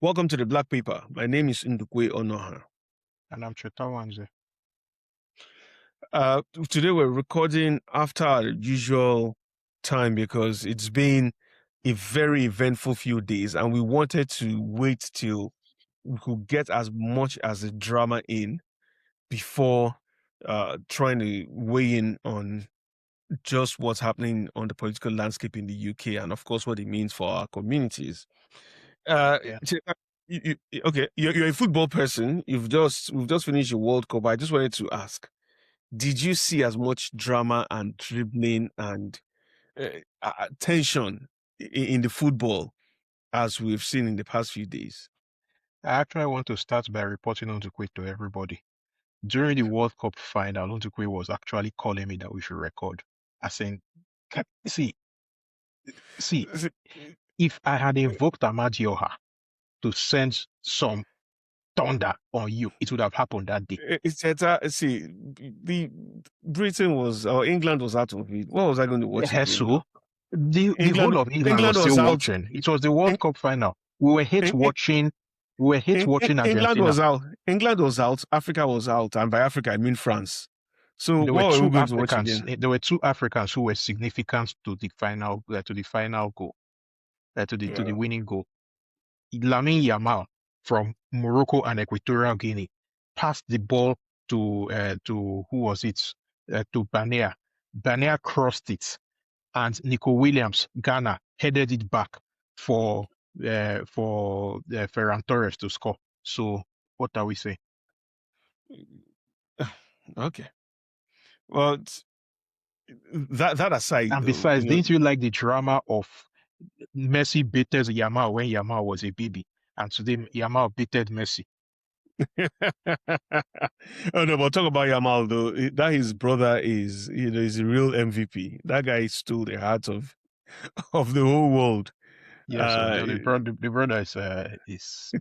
Welcome to the Black Paper. My name is Ndukwe Onoha. And I'm Chetawanze. Today we're recording after our usual time because it's been a very eventful few days, and we wanted to wait till we could get as much as the drama in before trying to weigh in on just what's happening on the political landscape in the UK and, of course, what it means for our communities. Yeah. Okay, you're a football person. We've just finished the World Cup. I just wanted to ask, did you see as much drama and dribbling and tension in the football as we've seen in the past few days? I actually want to start by reporting Ontukwe to everybody. During the World Cup final, Ontukwe was actually calling me that we should record. I saying, see, if I had invoked Amadioha to send some thunder on you, it would have happened that day. See, the Britain was, or England was out of it. What was I going to watch again? So the whole of England was still watching. It was the World Cup final. We were hate watching. We were hate watching Argentina. England was out. England was out. Africa was out, and by Africa I mean France. So there what were were we two going to watch Africans. again? There were two Africans who were significant to the final goal, to the winning goal. Lamine Yamal from Morocco and Equatorial Guinea passed the ball to who was it? To Banea. Banea crossed it, and Nico Williams, Ghana, headed it back for Ferran Torres to score. So what are we saying? Okay. Well, that aside, and besides, didn't you like the drama of Messi beated Yamal when Yamal was a baby, and today Yamal beated Messi? Oh no, but talk about Yamal though. That his brother is, is a real MVP. That guy stole the heart of the whole world. Yes, the brother is.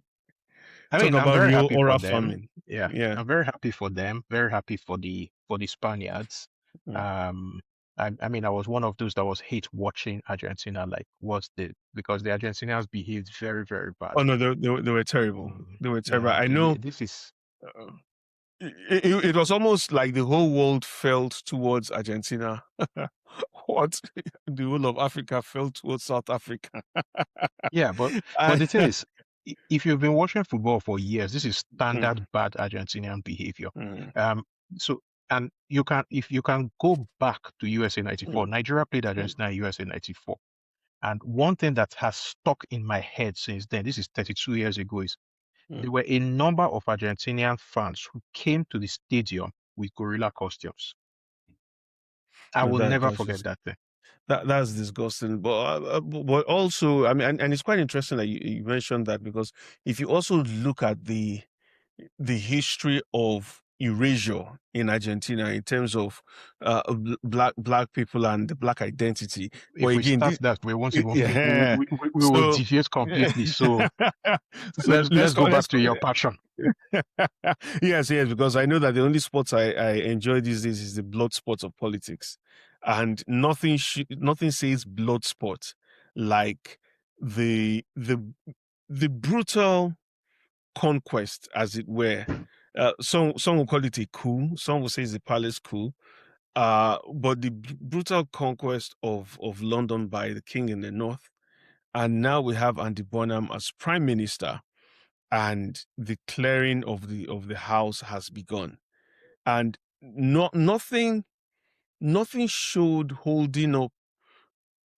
I mean, I'm very happy for them. Famine. Yeah, I'm very happy for them. Very happy for the Spaniards. I mean, I was one of those that was hate watching Argentina. Like, because the Argentinians behaved very, very bad. Oh no, they were terrible. They were terrible. I know. This is. It was almost like the whole world felt towards Argentina. What the whole of Africa felt towards South Africa. Yeah, but the thing is, if you've been watching football for years, this is standard bad Argentinian behavior. So, and if you can go back to USA 94, Nigeria played Argentina in USA 94. And one thing that has stuck in my head since then, this is 32 years ago, is there were a number of Argentinian fans who came to the stadium with gorilla costumes. I will never forget that thing. That's disgusting, but also, I mean, and it's quite interesting that you mentioned that, because if you also look at the history of erasure in Argentina in terms of black people and the black identity. If we start that, we won't even we will deviate completely. So, let's go back to your passion. Yes, because I know that the only sports I enjoy these days is the blood sports of politics, and nothing says blood sport like the brutal conquest, as it were. Some will call it a coup, some will say it's a palace coup, but the brutal conquest of London by the king in the north, and now we have Andy Burnham as prime minister, and the clearing of the house has begun, and nothing showed holding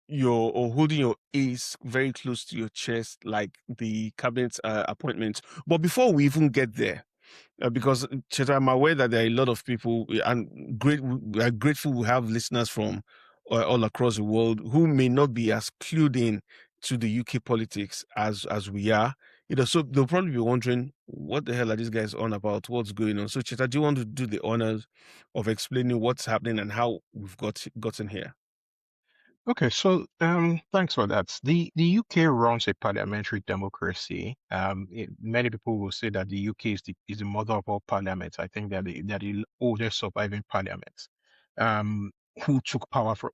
your ace very close to your chest like the cabinet appointment. But before we even get there, because Cheta, I'm aware that there are a lot of people, and we are grateful we have listeners from all across the world who may not be as clued in to the UK politics as we are. So they'll probably be wondering, what the hell are these guys on about? What's going on? So Cheta, do you want to do the honors of explaining what's happening and how we've gotten here? Okay, so thanks for that. The UK runs a parliamentary democracy. Many people will say that the UK is the mother of all parliaments. I think they're the oldest surviving parliaments. Who took power from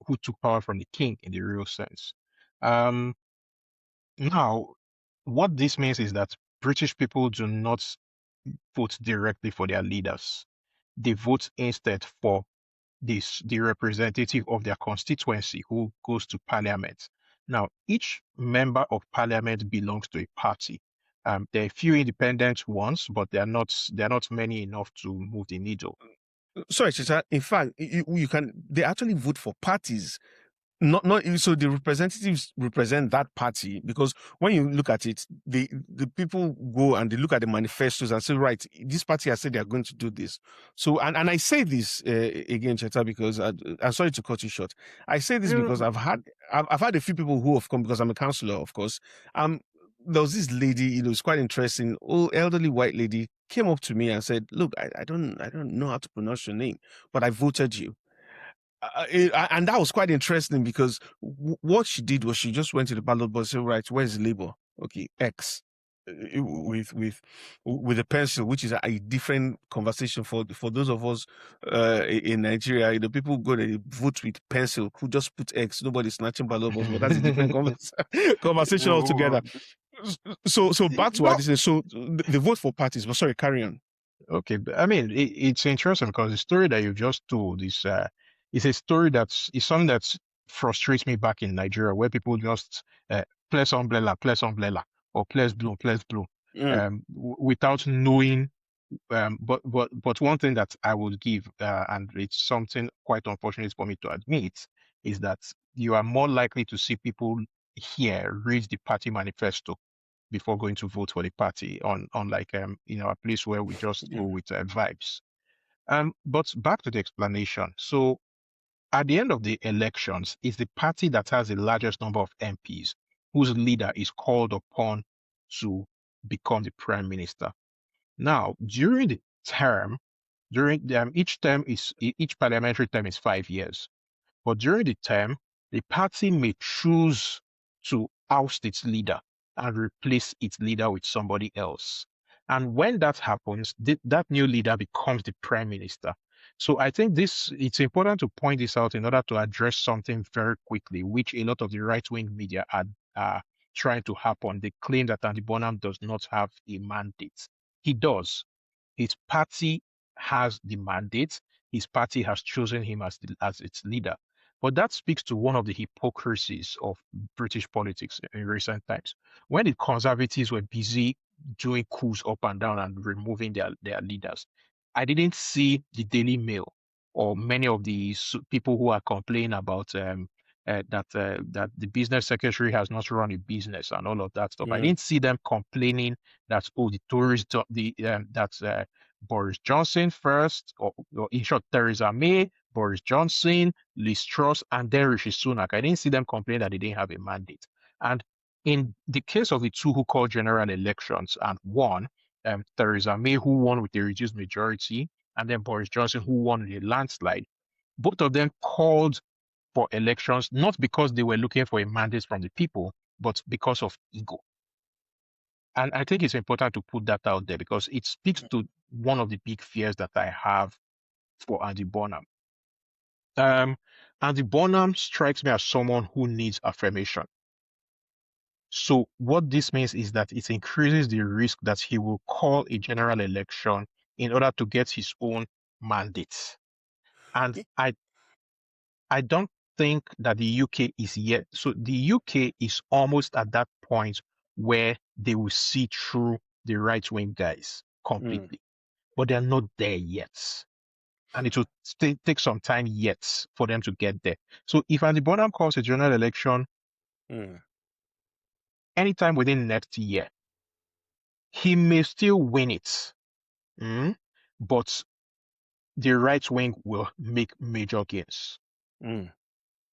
the king in the real sense. Now, what this means is that British people do not vote directly for their leaders. They vote instead for the representative of their constituency who goes to parliament. Now, each member of parliament belongs to a party. There are a few independent ones, but they're not many enough to move the needle. Sorry, Chicha. In fact, you can. They actually vote for parties. Not so the representatives represent that party, because when you look at it, the people go and they look at the manifestos and say, right, this party has said they are going to do this. So and I say this again, Cheta, because I'm sorry to cut you short. I say this because I've had a few people who have come, because I'm a counselor, of course. There was this lady, it's quite interesting. Old elderly white lady came up to me and said, "Look, I don't know how to pronounce your name, but I voted you." And that was quite interesting, because what she did was she just went to the ballot box and said, right, where's the label? Okay, X. With a pencil, which is a different conversation for those of us in Nigeria. People go to vote with pencil, who just put X. Nobody's snatching ballot box, but that's a different conversation altogether. So back to what I said. So they vote for parties, but sorry, carry on. Okay, I mean, it's interesting because the story that you just told is a story is something that frustrates me back in Nigeria, where people just place umbrella, or place blue, without knowing. But one thing that I would give, and it's something quite unfortunate for me to admit, is that you are more likely to see people here read the party manifesto before going to vote for the party on like a place where we just go with vibes. But back to the explanation. So at the end of the elections, it's the party that has the largest number of MPs whose leader is called upon to become the prime minister. Now, during the term, each parliamentary term is 5 years. But during the term, the party may choose to oust its leader and replace its leader with somebody else. And when that happens, that new leader becomes the prime minister. So I think it's important to point this out in order to address something very quickly, which a lot of the right-wing media are trying to happen. They claim that Andy Burnham does not have a mandate. He does. His party has the mandate. His party has chosen him as its leader. But that speaks to one of the hypocrisies of British politics in recent times. When the Conservatives were busy doing coups up and down and removing their leaders, I didn't see the Daily Mail or many of the people who are complaining about that the business secretary has not run a business and all of that stuff. I didn't see them complaining that the Tories that's Boris Johnson first, or in short, Theresa May, Boris Johnson, Liz Truss, and then Rishi Sunak. I didn't see them complain that they didn't have a mandate. And in the case of the two who called general elections and won, Theresa May, who won with a reduced majority, and then Boris Johnson, who won in a landslide, both of them called for elections not because they were looking for a mandate from the people, but because of ego. And I think it's important to put that out there because it speaks to one of the big fears that I have for Andy Burnham. Andy Burnham strikes me as someone who needs affirmation. So what this means is that it increases the risk that he will call a general election in order to get his own mandate. And I don't think that the UK is yet. So the UK is almost at that point where they will see through the right-wing guys completely, but they're not there yet. And it will take some time yet for them to get there. So if Andy Burnham calls a general election anytime within next year, he may still win it. But the right wing will make major gains. And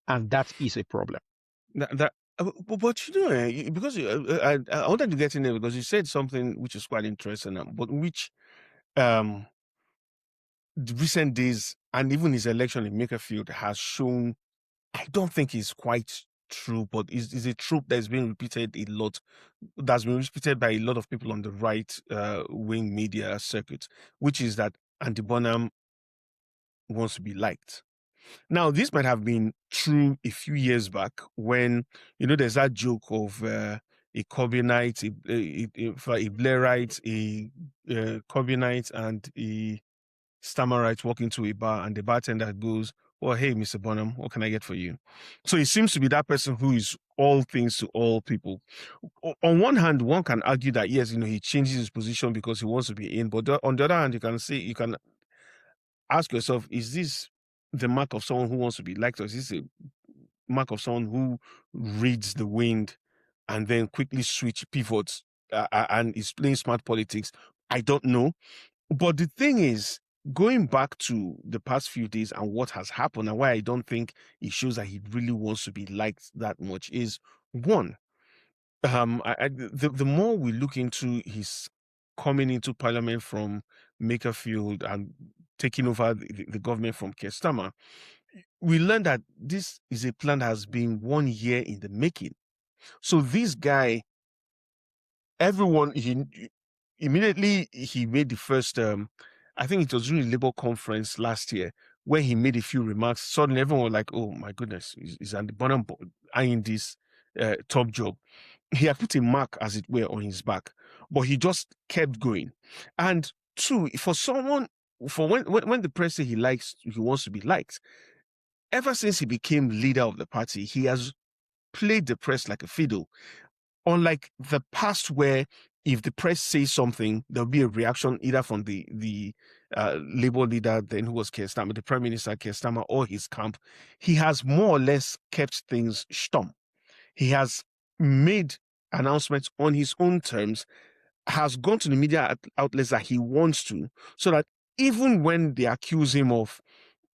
that is a problem. But because I wanted to get in there because you said something which is quite interesting, but which the recent days and even his election in Makerfield has shown, I don't think is quite true, but is a trope that's been repeated a lot, that's been repeated by a lot of people on the right wing media circuit, which is that Andy Burnham wants to be liked. Now, this might have been true a few years back when, there's that joke of a Corbynite, a Blairite, a Corbynite, and a Starmer walk into a bar, and the bartender goes, "Oh, hey, Mr. Burnham, what can I get for you?" So he seems to be that person who is all things to all people. On one hand, one can argue that yes, he changes his position because he wants to be in, but on the other hand, you can ask yourself, is this the mark of someone who wants to be liked, or is this a mark of someone who reads the wind and then quickly pivots, and is playing smart politics? I don't know. But the thing is, going back to the past few days and what has happened, and why I don't think it shows that he really wants to be liked that much, is one, the more we look into his coming into parliament from Makerfield and taking over the government from Keir Starmer, we learned that this is a plan that has been 1 year in the making. So this guy, everyone, immediately he made the first, I think it was during the Labour conference last year, where he made a few remarks. Suddenly everyone was like, oh my goodness, he's at the bottom eyeing this top job. He had put a mark, as it were, on his back, but he just kept going. And two, for someone, for when the press say he wants to be liked, ever since he became leader of the party, he has played the press like a fiddle. Unlike the past, where if the press says something, there'll be a reaction either from the Labour leader then, who was Keir Starmer, the Prime Minister Keir Starmer, or his camp. He has more or less kept things stum. He has made announcements on his own terms, has gone to the media outlets that he wants to, so that even when they accuse him of,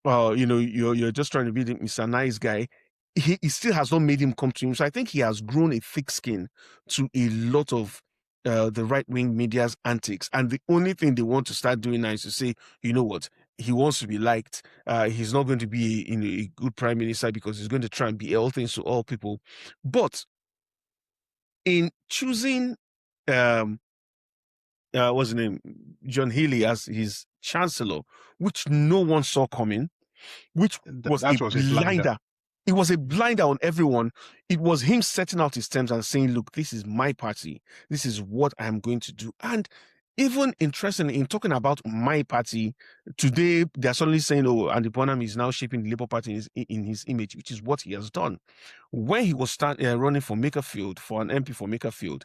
you're just trying to be Mr. Nice Guy, he still has not made him come to him. So I think he has grown a thick skin to a lot of the right-wing media's antics. And the only thing they want to start doing now is to say, you know what, he wants to be liked. He's not going to be a good prime minister because he's going to try and be all things to all people. But in choosing, what's his name, John Healey as his chancellor, which no one saw coming, which was that a was a blinder. blinder. It was a blinder on everyone. It was him setting out his terms and saying, look, this is my party. This is what I'm going to do. And even interestingly, in talking about my party, today they're suddenly saying, oh, Andy Burnham is now shaping the Labour Party in his image, which is what he has done. When he was running for Makerfield, for an MP for Makerfield,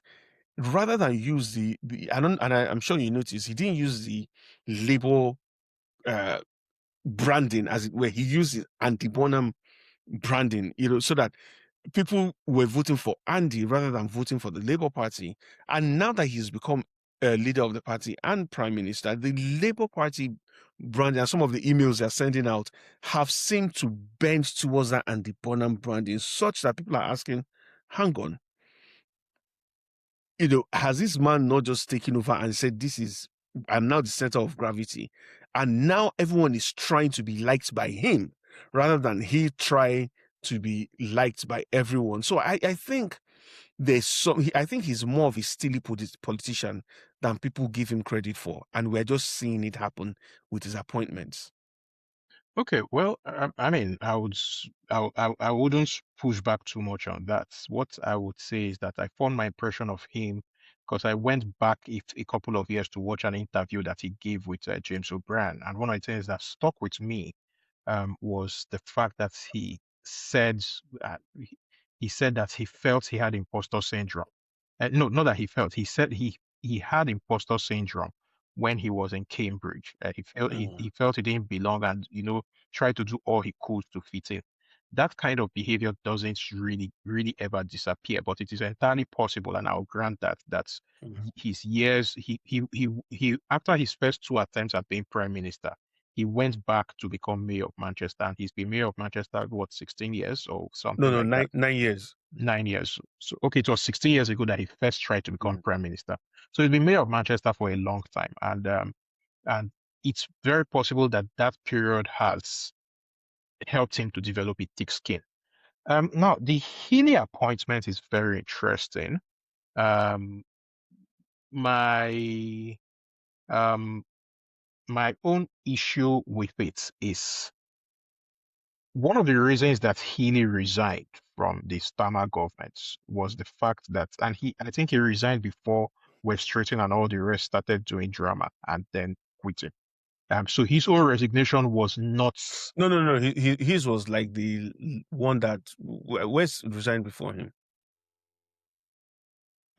rather than use I'm sure you noticed, he didn't use the Labour branding, as it were. He used the Andy Burnham branding, so that people were voting for Andy rather than voting for the Labour Party. And now that he's become leader of the party and prime minister, the Labour Party branding and some of the emails they're sending out have seemed to bend towards that Andy Burnham branding, such that people are asking, hang on, has this man not just taken over and said, I'm now the center of gravity, and now everyone is trying to be liked by him rather than he try to be liked by everyone? So I think I think he's more of a steely politician than people give him credit for, and we're just seeing it happen with his appointments. Okay, well, I mean, I wouldn't push back too much on that. What I would say is that I formed my impression of him because I went back a couple of years to watch an interview that he gave with James O'Brien, and one of the things that stuck with me was the fact that he said that he felt he had imposter syndrome. No, not that he felt. He said he had imposter syndrome when he was in Cambridge. He felt he didn't belong, and tried to do all he could to fit in. That kind of behavior doesn't really ever disappear, but it is entirely possible, and I'll grant that his years he after his first two attempts at being prime minister, he went back to become mayor of Manchester, and he's been mayor of Manchester, what, 16 years or something No, like that? 9 years. 9 years. So, okay, it was 16 years ago that he first tried to become prime minister. So he's been mayor of Manchester for a long time, and it's very possible that that period has helped him to develop a thick skin. Now the Healy appointment is very interesting. My my own issue with it is one of the reasons that Healy resigned from the Starmer government was the fact that, and I think he resigned before West Stratton and all the rest started doing drama and then quitting. So his own resignation was not. No. His was like the one that West resigned before him.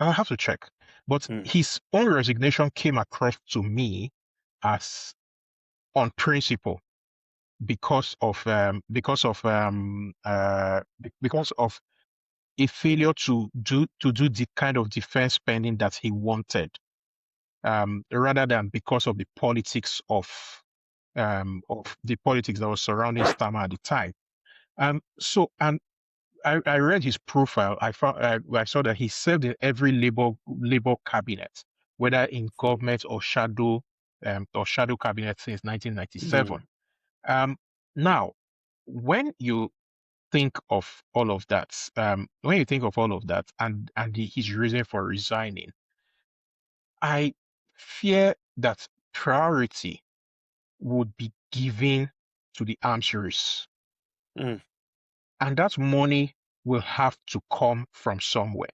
I'll have to check, but his own resignation came across to me as on principle because of a failure to do the kind of defense spending that he wanted, rather than because of the politics of the politics that was surrounding Starmer at the time. So, and I read his profile. I saw that he served in every Labour cabinet, whether in government or shadow cabinet since 1997. Now, when you think of all of that, and his reason for resigning, I fear that priority would be given to the arms race. And that money will have to come from somewhere.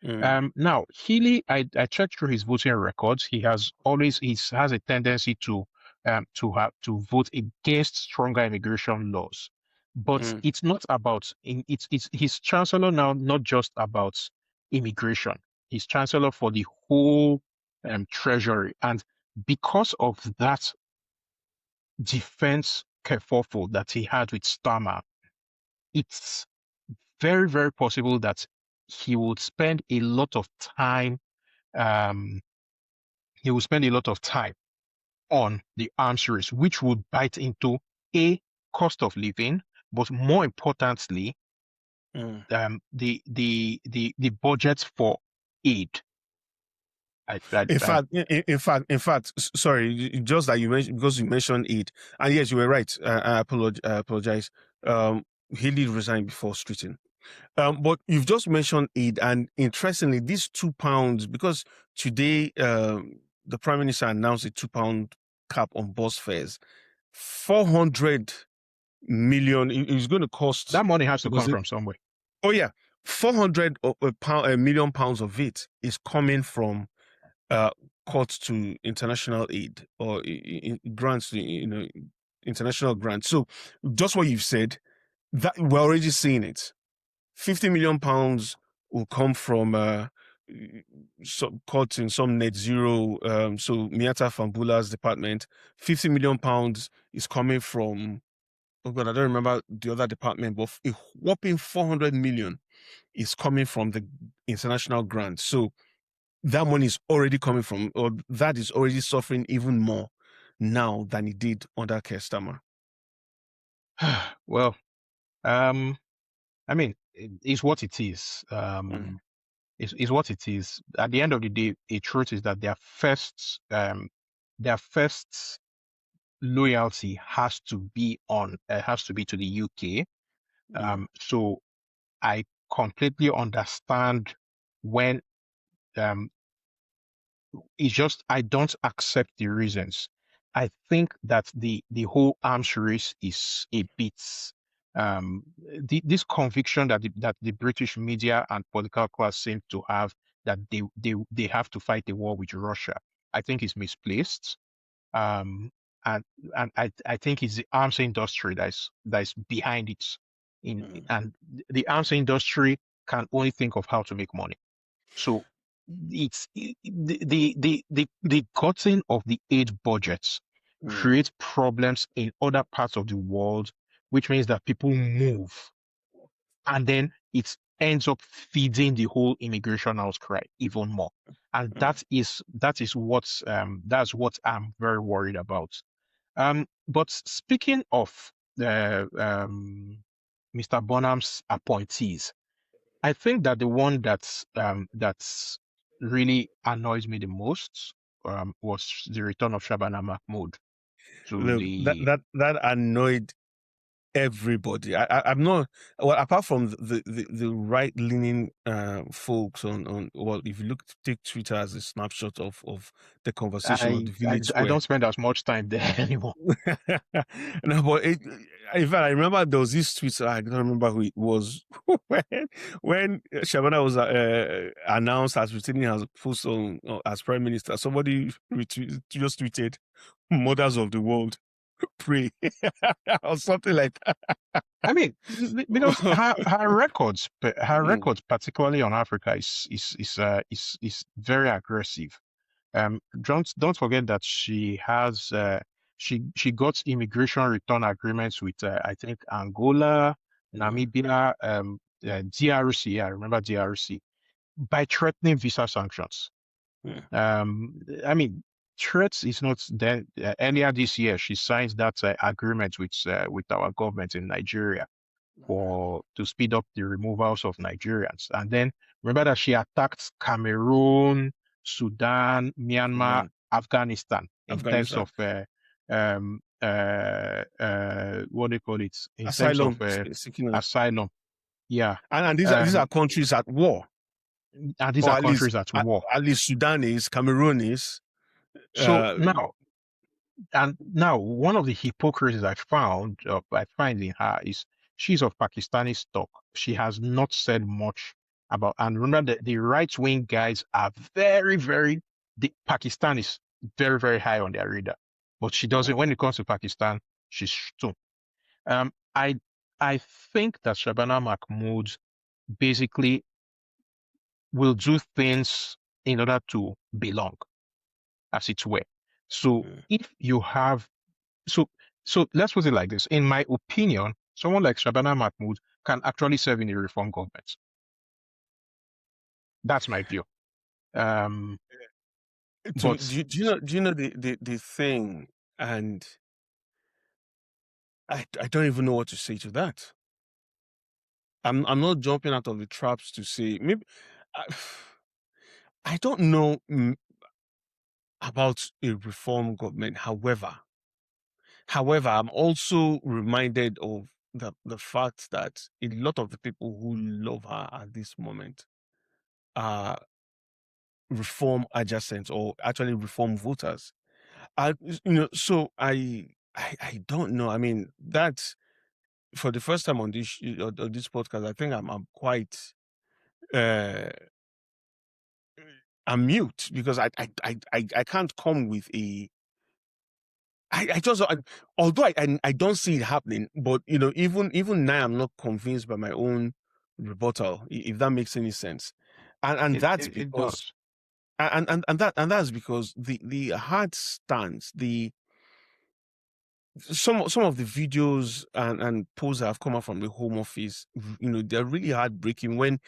Now, Healy, I checked through his voting records. He has a tendency to vote against stronger immigration laws, but it's not about it's his chancellor now, not just about immigration. He's chancellor for the whole treasury, and because of that defense kerfuffle that he had with Starmer, it's very, very possible that he would spend a lot of time. He will spend a lot of time on the arms race, which would bite into a cost of living, but more importantly, the budget for aid. In fact, sorry, just that you mentioned, because you mentioned it, and yes, you were right. I apologize. Healy resigned before Stratton. But you've just mentioned aid, and interestingly, these £2, because today the Prime Minister announced a £2 cap on bus fares, 400 million is going to cost. That money has to come from somewhere. Oh yeah, 400 million pounds of it is coming from cuts to international aid or grants to international grants. So just what you've said, that we're already seeing it. 50 million pounds will come from some cuts in some net zero. So Miatta Fahnbulleh's department. 50 million pounds is coming from, oh God, I don't remember the other department, but a whopping 400 million is coming from the international grant. So that money is already coming from, or that is already suffering even more now than it did under Keir Starmer. Well, I mean, it's what it is. It's what it is. At the end of the day, the truth is that their first loyalty has to be to the UK. So I completely understand when it's just I don't accept the reasons. I think that the whole arms race is a bit this conviction that the British media and political class seem to have, that they have to fight the war with Russia, I think is misplaced. And I think it's the arms industry that's behind it. And the arms industry can only think of how to make money. So it's the cutting of the aid budgets creates problems in other parts of the world, which means that people move, and then it ends up feeding the whole immigration outcry even more. And that's what I'm very worried about. But speaking of Mr. Burnham's appointees, I think that the one that's really annoys me the most was the return of Shabana Mahmood to Look, the. that annoyed everybody. I'm not, well, apart from the right leaning folks on well, if you take Twitter as a snapshot of the conversation of the village I square. don't spend as much time there anymore. No, but in fact, I remember there was this tweet. I don't remember who it was when Shabana was announced as retaining her post on as prime minister. Somebody just tweeted, "Mothers of the world, pray," or something like that. I mean, because her records, particularly on Africa, is very aggressive. Don't forget that she has she got immigration return agreements with I think Angola, Namibia, DRC. I remember DRC by threatening visa sanctions. I mean, threats is not there. Earlier this year, she signed that agreement with our government in Nigeria to speed up the removals of Nigerians. And then remember that she attacked Cameroon, Sudan, Myanmar, Afghanistan in terms of what do you call it? In terms of asylum. Yeah. And these are countries at war. And these are countries at war. At least Sudan is, Cameroon is. So now one of the hypocrisies I find in her is she's of Pakistani stock. She has not said much about, and remember that the right-wing guys are Pakistan is very, very high on their radar. But she doesn't, when it comes to Pakistan, she's stum. I think that Shabana Mahmood basically will do things in order to belong, as it were. So if you have, so let's put it like this. In my opinion, someone like Shabana Mahmood can actually serve in a reform government. That's my view. Do you know the thing? And I don't even know what to say to that. I'm not jumping out of the traps to say maybe I don't know about a reform government. However, I'm also reminded of the fact that a lot of the people who love her at this moment are reform adjacent or actually reform voters. So I don't know. I mean, that's for the first time on this podcast. I think I'm quite I'm mute because I can't come with a. Although I don't see it happening, but even now I'm not convinced by my own rebuttal, if that makes any sense, and that's because and that's because the hard stance, some of the videos and posts that have come out from the Home Office, they're really heartbreaking when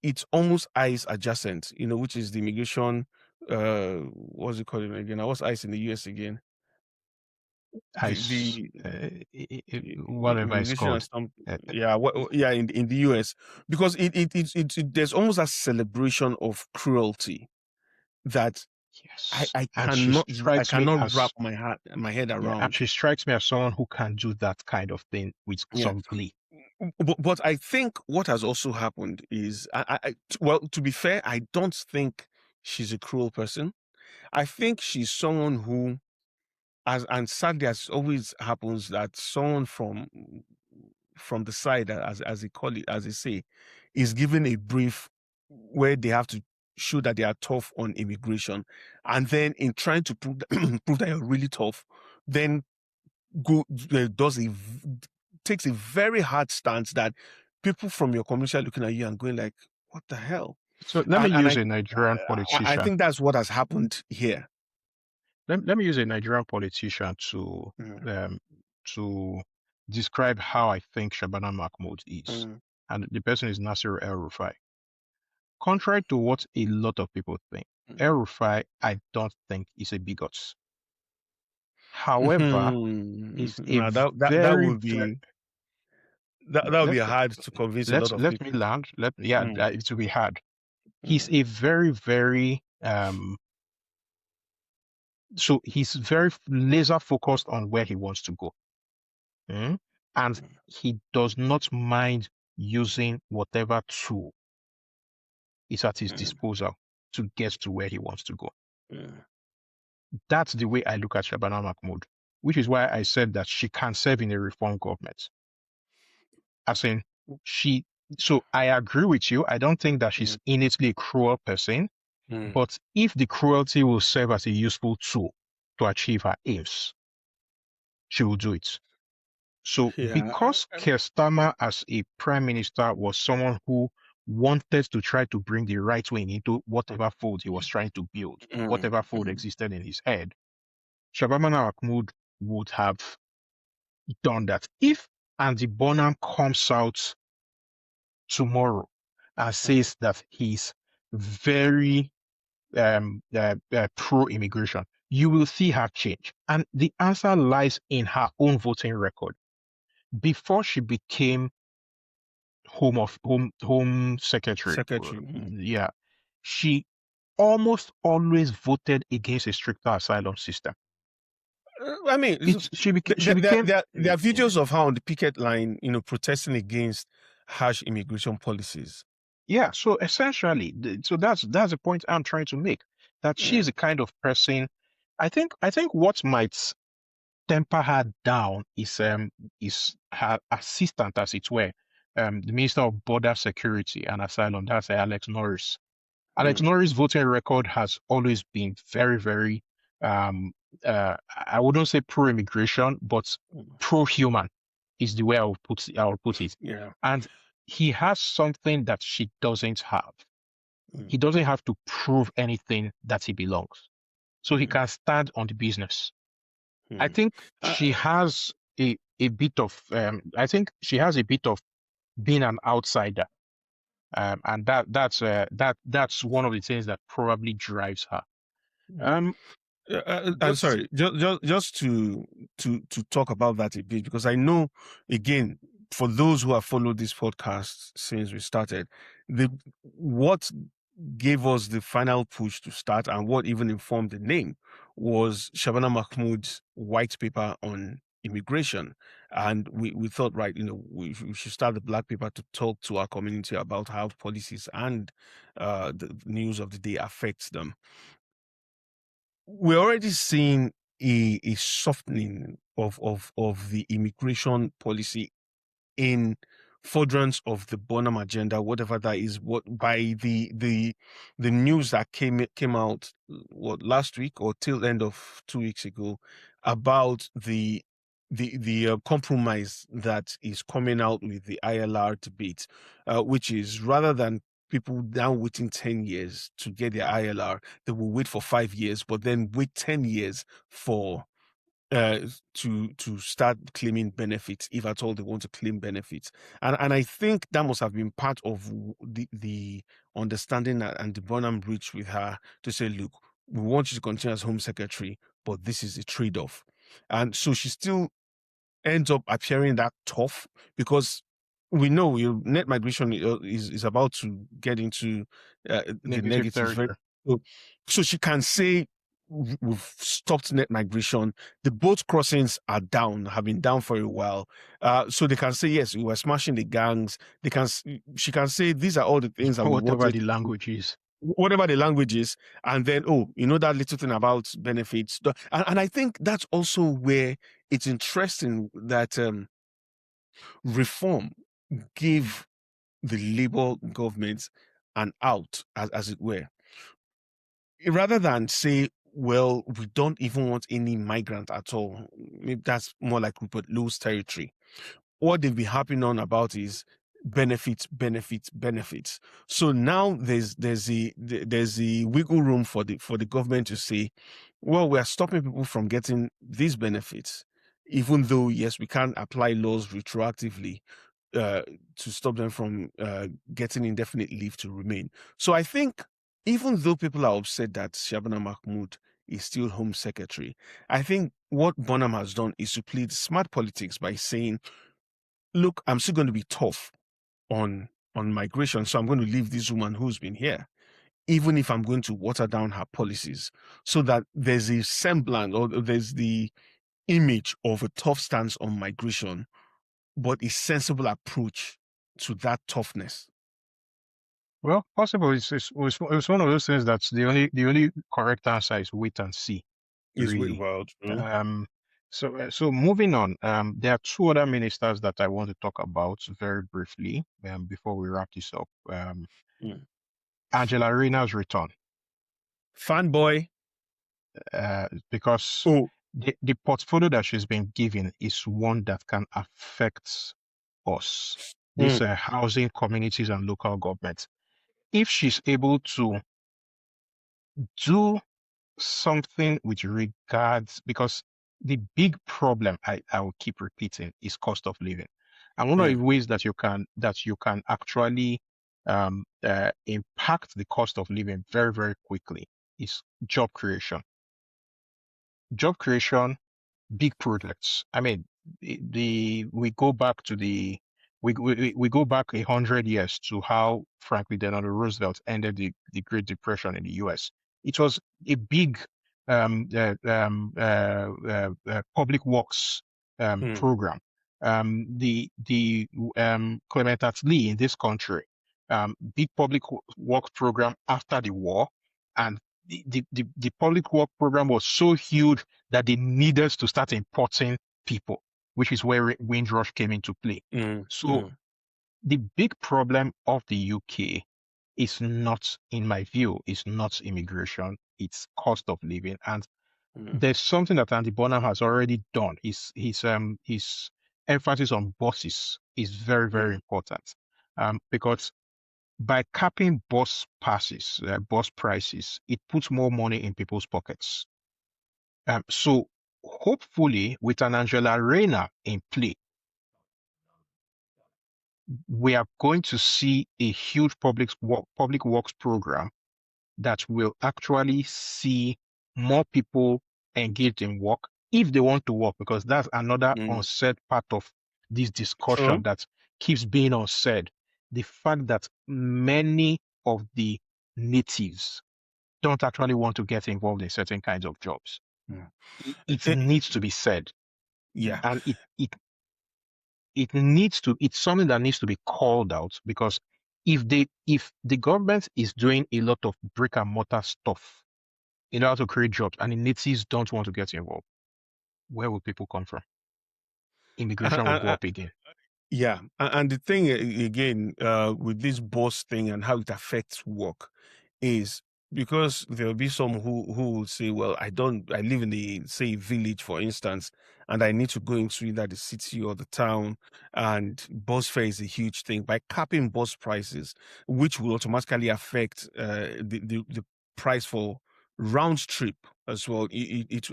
it's almost ICE adjacent, which is the immigration. What's it called again? What's ICE in the US again? ICE, whatever it's called. In the US, because it there's almost a celebration of cruelty that I cannot wrap my head around. And she strikes me as someone who can do that kind of thing with some glee. But I think what has also happened is, well, to be fair, I don't think she's a cruel person. I think she's someone who, and sadly, as always happens, that someone from the side, as they call it, as they say, is given a brief where they have to show that they are tough on immigration, and then in trying to prove that you're really tough, then takes a very hard stance that people from your community are looking at you and going like, "What the hell?" So let me use a Nigerian politician. I think that's what has happened here. Let me use a Nigerian politician to describe how I think Shabana Mahmood is. And the person is Nasir El-Rufai. Contrary to what a lot of people think, El-Rufai, I don't think is a bigot. However, is a that would be hard to convince a lot of people. Let me land. It will be hard. He's a very, very so he's very laser focused on where he wants to go. And and he does not mind using whatever tool is at his disposal to get to where he wants to go. That's the way I look at Shabana Mahmood, which is why I said that she can serve in a reform government. As in, so I agree with you. I don't think that she's innately a cruel person, but if the cruelty will serve as a useful tool to achieve her aims, she will do it. So because Keir Starmer as a prime minister was someone who wanted to try to bring the right wing into whatever fold he was trying to build, whatever fold existed in his head, Shabana Mahmood would have done that. If Andy Burnham comes out tomorrow and says that he's very pro-immigration, you will see her change. And the answer lies in her own voting record. Before she became Home Secretary, yeah, she almost always voted against a stricter asylum system. I mean, she became. There are videos of her on the picket line, protesting against harsh immigration policies. Yeah, so essentially, so that's the point I'm trying to make. That she's the kind of person. I think what might temper her down is her assistant, as it were, the Minister of Border Security and Asylum. That's Alex Norris. Alex Norris' voting record has always been very, very, I wouldn't say pro-immigration, but pro-human is the way I would put it. Yeah. And he has something that she doesn't have. He doesn't have to prove anything that he belongs. So he can stand on the business. I think she has a bit of, I think she has a bit of being an outsider. And that's one of the things that probably drives her. I'm sorry, just to talk about that a bit, because I know, again, for those who have followed this podcast since we started, what gave us the final push to start and what even informed the name was Shabana Mahmood's white paper on immigration. And we thought, right, we should start the black paper to talk to our community about how policies and the news of the day affects them. We're already seeing a softening of the immigration policy in furtherance of the Burnham agenda, whatever that is, by the news that came out last week or till end of 2 weeks ago about the compromise that is coming out with the ILR debate, which is rather than people now waiting 10 years to get their ILR, they will wait for 5 years, but then wait 10 years for to start claiming benefits, if at all they want to claim benefits. And I think that must have been part of the understanding and the Burnham reached with her to say, look, we want you to continue as Home Secretary, but this is a trade-off. And so she still ends up appearing that tough, because we know net migration is about to get into the negative. So she can say, we've stopped net migration. The boat crossings are down, have been down for a while. So they can say, yes, we were smashing the gangs. She can say, these are all the things that whatever the language is. Whatever the language is. And then, that little thing about benefits. And I think that's also where it's interesting that reform gave the Labour government an out, as it were. Rather than say, well, we don't even want any migrant at all. Maybe that's more like Rupert Lewis territory. What they've been harping on about is benefits. So now there's a wiggle room for the government to say, well, we are stopping people from getting these benefits, even though, yes, we can't apply laws retroactively to stop them from getting indefinite leave to remain. So I think, even though people are upset that Shabana Mahmood is still Home Secretary, I think what Burnham has done is to play smart politics by saying, look, I'm still going to be tough on migration, so I'm going to leave this woman who's been here, even if I'm going to water down her policies, so that there's a semblance, or there's the image of a tough stance on migration, but a sensible approach to that toughness? Well, possible. It's one of those things that's the only correct answer is wait and see, Is really. well true. So moving on, there are two other ministers that I want to talk about very briefly, before we wrap this up. Mm. Angela Rayner's return, Fanboy. because Oh. the portfolio that she's been given is one that can affect us, these housing communities and local governments. If she's able to do something with regards, because the big problem I will keep repeating is cost of living. And one of the ways that you can actually impact the cost of living very, very quickly is job creation. Job creation, big projects. I mean, we go back to we go back 100 years to how Franklin Delano Roosevelt ended the Great Depression in the U.S. It was a big public works program. The Clement Attlee in this country, big public work program after the war, and the public work program was so huge that they needed to start importing people, which is where Windrush came into play. So the big problem of the UK is not, in my view, is not immigration, it's cost of living. And there's something that Andy Burnham has already done. His emphasis on buses is very, very important. Because by capping bus passes, bus prices, it puts more money in people's pockets. So hopefully, with an Angela Rayner in play, we are going to see a huge public works program that will actually see more people engaged in work if they want to work, because that's another unsaid part of this discussion that keeps being unsaid. The fact that many of the natives don't actually want to get involved in certain kinds of jobs. It needs to be said. Yeah. And it needs to, it's something that needs to be called out, because if the government is doing a lot of brick and mortar stuff in order to create jobs and the natives don't want to get involved, where will people come from? Immigration will go up again. Yeah, and the thing again with this boss thing and how it affects work is because there will be some who will say, well, I live in the, say, village, for instance, and I need to go into either the city or the town, and bus fare is a huge thing. By capping bus prices, which will automatically affect the price for round trip as well, it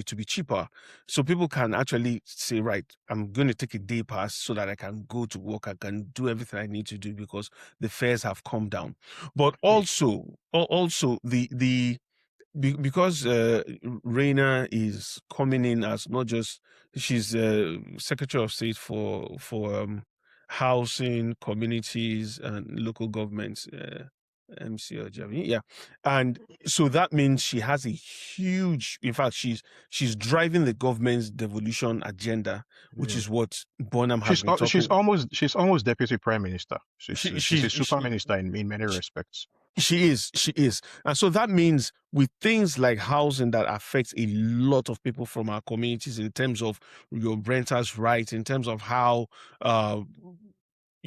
to be cheaper, so people can actually say, right, I'm going to take a day pass so that I can go to work, I can do everything I need to do because the fares have come down. But also because Rayner is coming in as not just, she's Secretary of State for housing, communities, and local governments. MC or Javi, yeah, and so that means she has a huge. In fact, she's driving the government's devolution agenda, which is what Burnham has been talking. She's almost deputy prime minister. She's a super minister in many respects. She is. And so that means with things like housing that affects a lot of people from our communities in terms of your renters' rights, in terms of how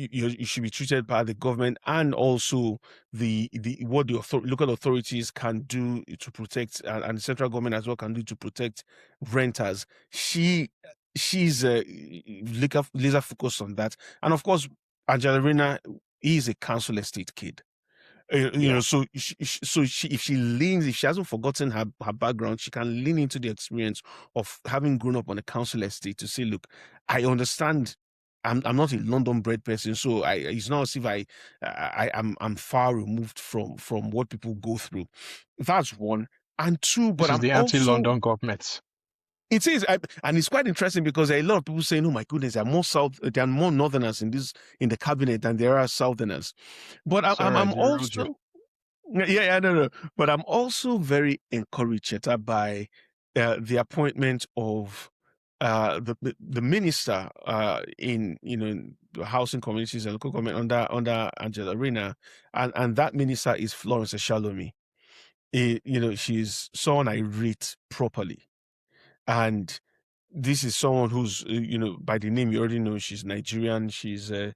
you should be treated by the government, and also the what the local authorities can do to protect, and the central government as well can do to protect renters. She's laser focused on that. And of course, Angela Rayner is a council estate kid. So if she hasn't forgotten her background, she can lean into the experience of having grown up on a council estate to say, look, I understand. I'm not a London bred person, so it's not as if I'm far removed from what people go through. That's one. And two, but this is the anti-London government. It is, and it's quite interesting because there are a lot of people saying, "Oh my goodness, there are more Northerners in the cabinet than there are Southerners." But I'm also, yeah, no. But I'm also very encouraged, Cheta, by the appointment of the minister in housing communities and local government under Angela Rayner, and that minister is Florence Eshalomi. She's someone I rate properly, and this is someone who's by the name you already know she's Nigerian. She's a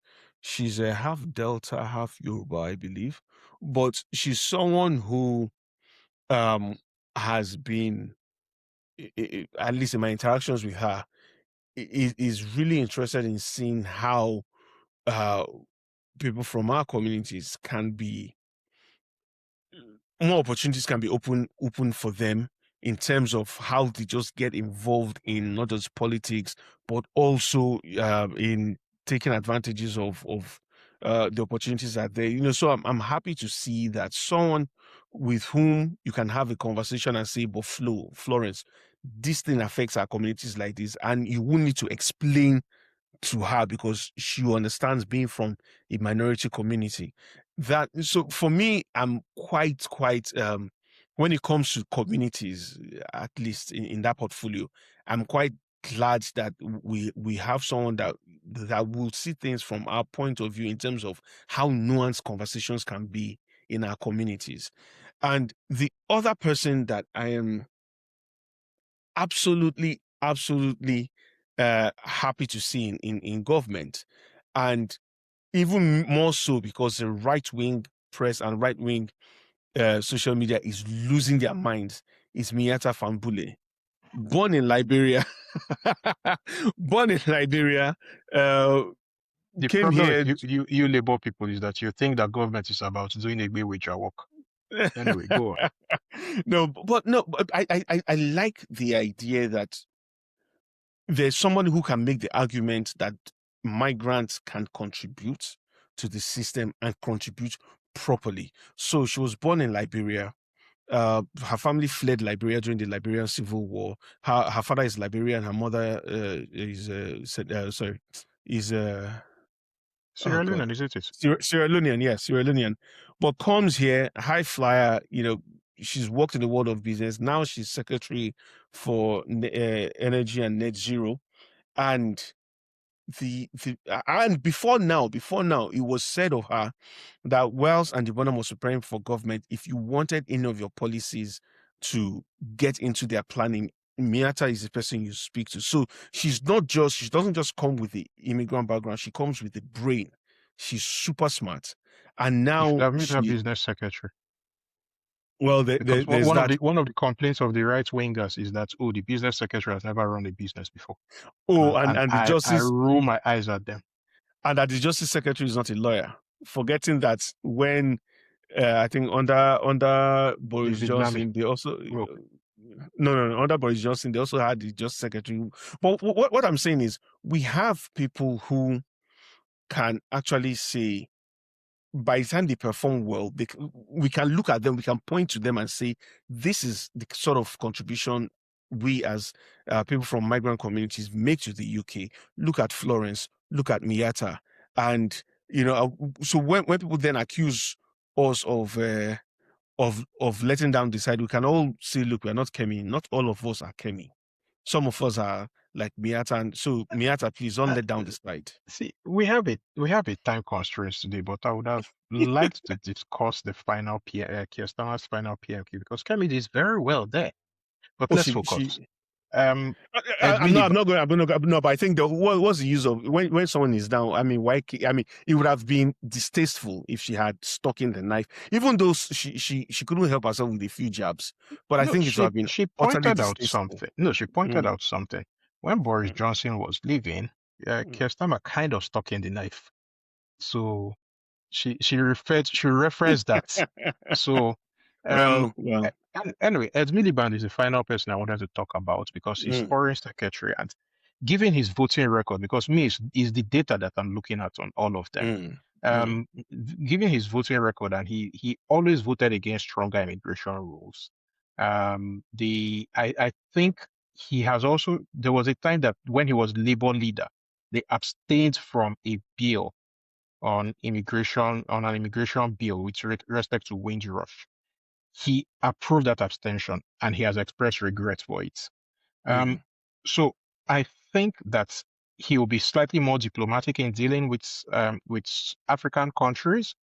half Delta, half Yoruba, I believe, but she's someone who has been, at least in my interactions with her, is really interested in seeing how people from our communities can be, more opportunities can be open for them in terms of how they just get involved in not just politics, but also in taking advantages of the opportunities that there. So I'm happy to see that someone with whom you can have a conversation and say, but Florence, this thing affects our communities like this, and you won't need to explain to her because she understands being from a minority community. So for me, I'm quite when it comes to communities, at least in that portfolio, I'm quite glad that we have someone that will see things from our point of view in terms of how nuanced conversations can be in our communities. And the other person that I am absolutely happy to see in government, and even more so because the right-wing press and right-wing social media is losing their minds, is Miatta Fahnbulleh, born in Liberia. Born in Liberia, The came problem here. with you Labour people is that you think that government is about doing away with your work. Anyway, go on. But I like the idea that there's someone who can make the argument that migrants can contribute to the system and contribute properly. So she was born in Liberia. Her family fled Liberia during the Liberian Civil War. Her father is Liberian. Her mother is oh Sierra God, Leone, isn't it? Sierra Leonean, yes, Sierra Leonean, but comes here, high flyer. She's worked in the world of business. Now she's secretary for energy and net zero, and before now, it was said of her that Wells and the Burnham was preparing for government. If you wanted any of your policies to get into their planning, Miatta is the person you speak to. So she doesn't just come with the immigrant background, she comes with the brain. She's super smart. And You should now have made her business secretary. well, Because there's that. one of the complaints of the right wingers is that the business secretary has never run a business before. Oh, And and the I justice, roll my eyes at them. and that the justice secretary is not a lawyer, forgetting that when I think under The Boris Vietnamese. Johnson, they also Okay. no, under Boris Johnson, they also had the Justice Secretary. But what I'm saying is, we have people who can actually say, by the time they perform well, we can look at them, we can point to them and say, this is the sort of contribution we as people from migrant communities make to the UK. Look at Florence, look at Miatta. And, so when people then accuse us of letting down the side, we can all say, look, we're not Kemi. Not all of us are Kemi. Some of us are like Miatta. And so, Miatta, please don't let down the side. See, we have a time constraint today, but I would have liked to discuss the final Keir Starmer's final PMQ because Kemi is very well there. But Oh, let's she focus. Ed I'm Miliband, not going. No, but I think what's the use of when someone is down? I mean, why? I mean, it would have been distasteful if she had stuck in the knife, even though she couldn't help herself with a few jabs. But I no, think it would she have been she utterly pointed out distasteful. something. No, she pointed Mm, out something. When Boris mm, Johnson was leaving, mm. Keir Starmer kind of stuck in the knife. So she referenced that. So um Well. anyway, Ed Miliband is the final person I wanted to talk about because he's Mm, foreign secretary and given his voting record, because me is the data that I'm looking at on all of them. mm, mm, Um Given his voting record, and he always voted against stronger immigration rules. I think he has also there was a time that when he was Labour leader, they abstained from a bill on an immigration bill with respect to Windrush. He approved that abstention and he has expressed regret for it. Um, mm, so I think that he will be slightly more diplomatic in dealing with African countries,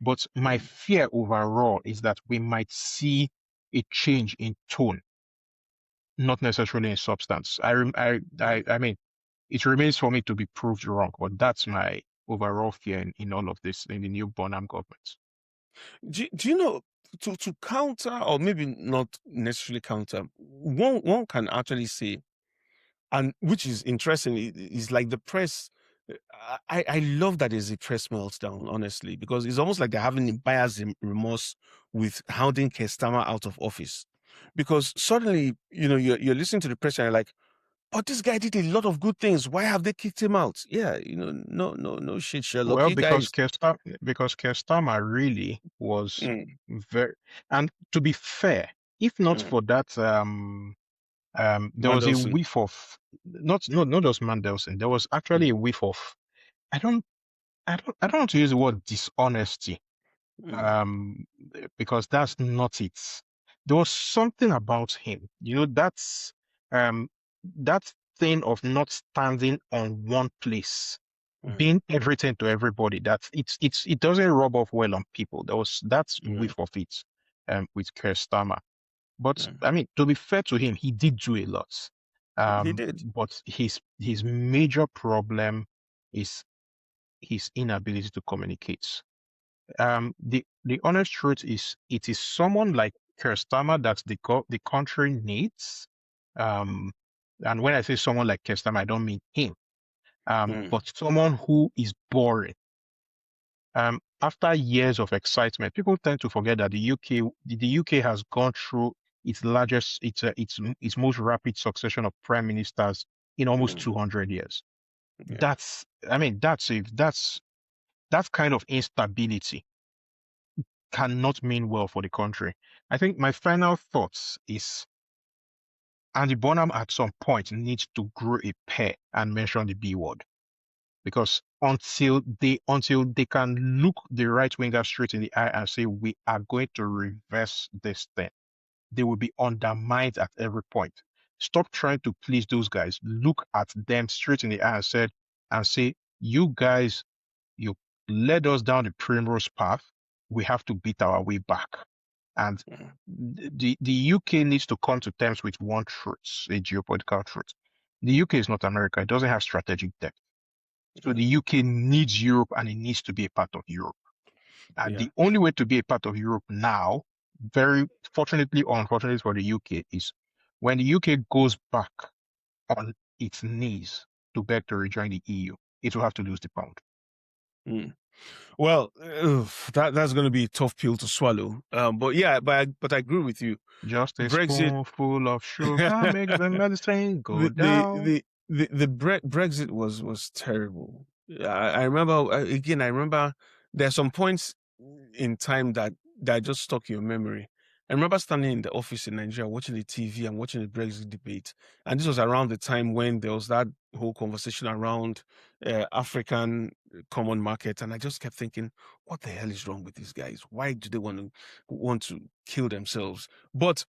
but my fear overall is that we might see a change in tone, not necessarily in substance. I mean, it remains for me to be proved wrong, but that's my overall fear in all of this in the new Burnham government. Do you know, to counter, or maybe not necessarily counter, one can actually say, and which is interesting, is like the press. I love that there's a press meltdown, honestly, because it's almost like they're having a buyer's remorse with hounding Keir Starmer out of office. Because suddenly, you're listening to the press and you're like, but this guy did a lot of good things. Why have they kicked him out? Yeah, no shit, Sherlock. Well, You guys. Because Keir Starmer really was Mm, very, and to be fair, if not mm, for that, there was a Mandelson. whiff of not just Mandelson. There was actually a Mm, whiff of I don't I don't want to use the word dishonesty, mm, um, because that's not it. There was something about him, um, that thing of not standing on one place, mm, being everything to everybody. That it doesn't rub off well on people. There was that mm, whiff of it, with Keir Starmer. But mm. I mean, to be fair to him, he did do a lot. He did. But his major problem is his inability to communicate. The honest truth is, it is someone like Keir Starmer that the country needs. Um, and when I say someone like Keir Starmer, I don't mean him. Mm, But someone who is boring. After years of excitement, people tend to forget that the UK has gone through its most rapid succession of prime ministers in almost mm, 200 years. yeah. I mean, that kind of instability cannot mean well for the country. I think my final thoughts is Andy Bonham at some point needs to grow a pair and mention the B word, because until they can look the right winger straight in the eye and say we are going to reverse this thing, they will be undermined at every point. Stop trying to please those guys. Look at them straight in the eye and say, you guys, you led us down the primrose path. We have to beat our way back. And Mm, the UK needs to come to terms with one truth, a geopolitical truth. The UK is not America. It doesn't have strategic depth. So the mm, UK needs Europe and it needs to be a part of Europe. And yeah. the only way to be a part of Europe now, very fortunately or unfortunately for the UK, is when the UK goes back on its knees to beg to rejoin the EU, it will have to lose the pound. Mm. Well, that's going to be a tough pill to swallow. But yeah, but I agree with you. Just a Brexit. spoonful of sugar makes the medicine go the the down. the Brexit was terrible. I remember, again. I remember there are some points in time that just stuck in your memory. I remember standing in the office in Nigeria watching the TV and watching the Brexit debate, and this was around the time when there was that whole conversation around African common market, and I just kept thinking, what the hell is wrong with these guys? Why do they want to kill themselves? But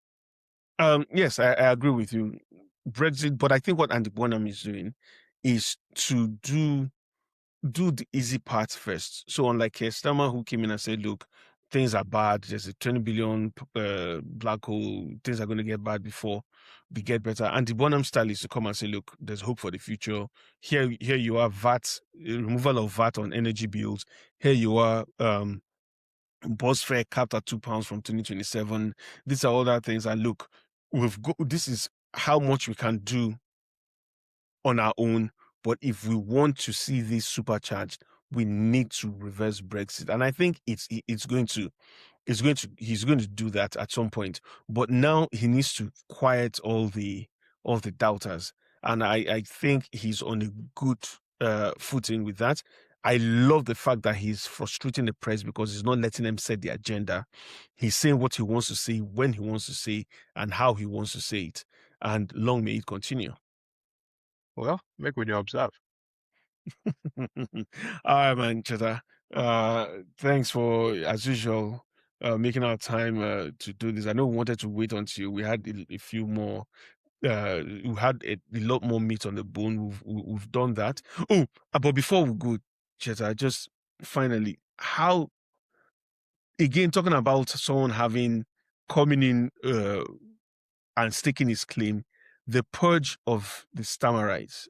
yes, I agree with you. Brexit, but I think what Andy Bonham is doing is to do the easy part first. So unlike Keir Starmer, who came in and said, "Look, things are bad. There's a 20 billion black hole. Things are going to get bad before we get better." Andy Bonham's style is to come and say, "Look, there's hope for the future. Here you are, VAT removal of VAT on energy bills. Here you are, bus fare capped at £2 from 2027. These are other things. And look, this is how much we can do on our own. But if we want to see this supercharged, we need to reverse Brexit." And I think he's going to do that at some point. But now he needs to quiet all the doubters. And I think he's on a good footing with that. I love the fact that he's frustrating the press because he's not letting them set the agenda. He's saying what he wants to say, when he wants to say, and how he wants to say it. And long may it continue. Well, make we dey observe. All right, man, Cheta. Thanks for, as usual, making our time to do this. I know we wanted to wait until we had a few more we had a lot more meat on the bone. We've done that. Oh, but before we go, Cheta, just finally, how, again, talking about someone having coming in and staking his claim, the purge of the Stammerites,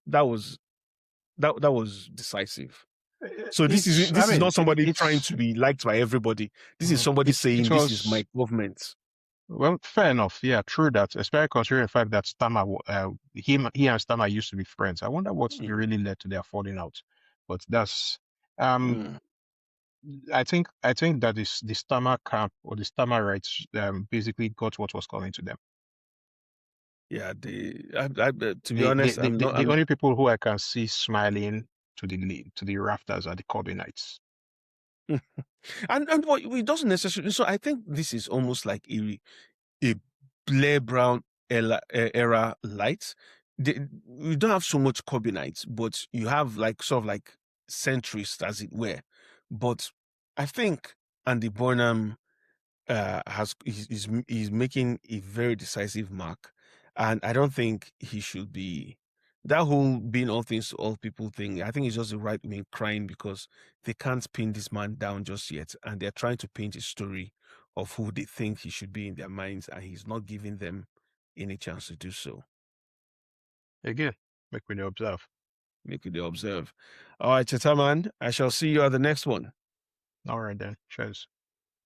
that was that was decisive. So this is I this is mean, not somebody trying it's to be liked by everybody. This is somebody it saying, "This is was. my government." Well, fair enough. Yeah, true that. Especially considering the fact that he and Starmer used to be friends. I wonder what Mm, really led to their falling out. But that's, um, mm. I think that is the Starmer camp or the Starmer rights, basically got what was coming to them. Yeah, to be The, the, honest, the, I'm the not. the I'm only people who I can see smiling to the rafters are the Corbynites. and what it doesn't necessarily. So I think this is almost like a Blair Brown era light. We don't have so much Corbynites, but you have like sort of like centrists, as it were. But I think Andy Burnham he's making a very decisive mark, and I don't think he should be that whole being all things to all people thing. I think it's just the right wing crying because they can't pin this man down just yet, and they're trying to paint a story of who they think he should be in their minds, and he's not giving them any chance to do so. Again, make me observe. Make it observe. All right, Chetaman, I shall see you at the next one. All right then. Cheers.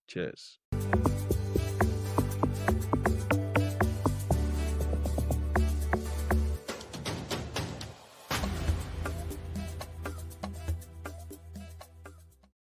Cheers.